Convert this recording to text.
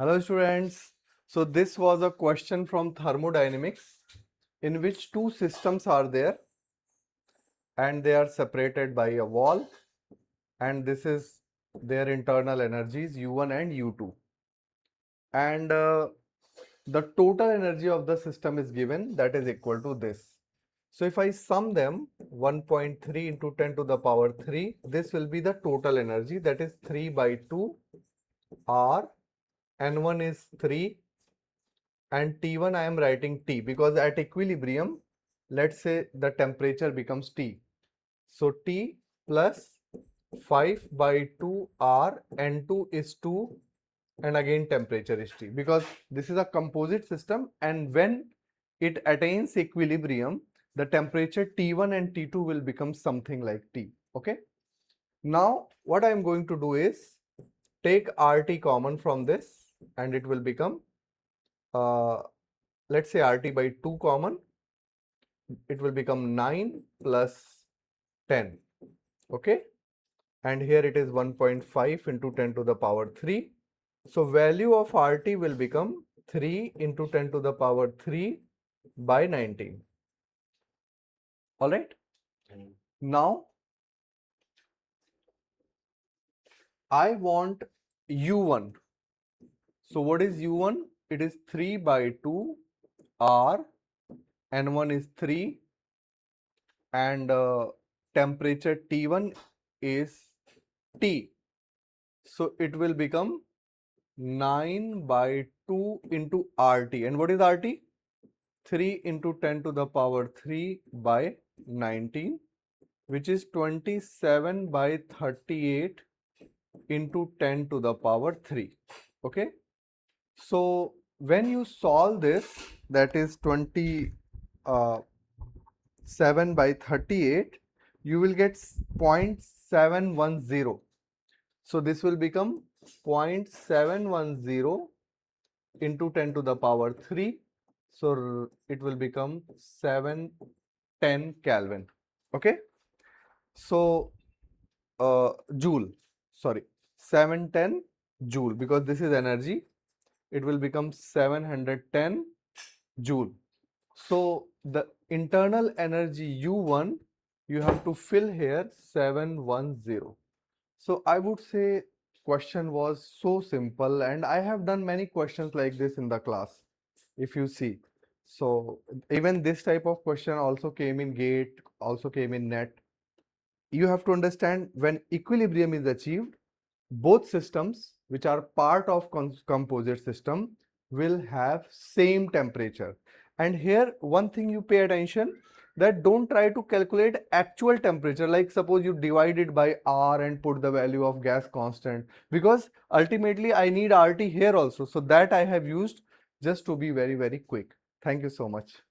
Hello students. So this was a question from thermodynamics in which two systems are there and they are separated by a wall, and this is their internal energies U1 and U2, and the total energy of the system is given, that is equal to this. So if I sum them, 1.3 into 10 to the power 3, this will be the total energy, that is 3 by 2 R, N1 is 3 and T1 I am writing T because at equilibrium, let's say the temperature becomes T. So T plus 5 by 2 R, N2 is 2 and again temperature is T, because this is a composite system, and when it attains equilibrium, the temperature T1 and T2 will become something like T. Okay. Now what I am going to do is take RT common from this and it will become let's say RT by 2 common, it will become 9 plus 10. Okay. And here it is 1.5 into 10 to the power 3. So value of RT will become 3 into 10 to the power 3 by 19. All right. Now I want U1. So what is U1? It is 3 by 2 R, N1 is 3 and temperature T1 is T. So it will become 9 by 2 into RT. And what is RT? 3 into 10 to the power 3 by 19, which is 27 by 38 into 10 to the power 3. Okay. So when you solve this, that is 27 by 38, you will get 0.710. So this will become 0.710 into 10 to the power 3. So it will become 710 Kelvin. Okay. So joule, sorry, 710 joule, because this is energy, it will become 710 joule. So the internal energy U1, you have to fill here 710. So I would say question was so simple, and I have done many questions like this in the class, if you see. So even this type of question also came in GATE, also came in NET. You have to understand, when equilibrium is achieved, both systems which are part of composite system will have same temperature. And here one thing you pay attention, that don't try to calculate actual temperature, like suppose you divide it by R and put the value of gas constant, because ultimately I need RT here also. So that I have used just to be very quick. Thank you so much.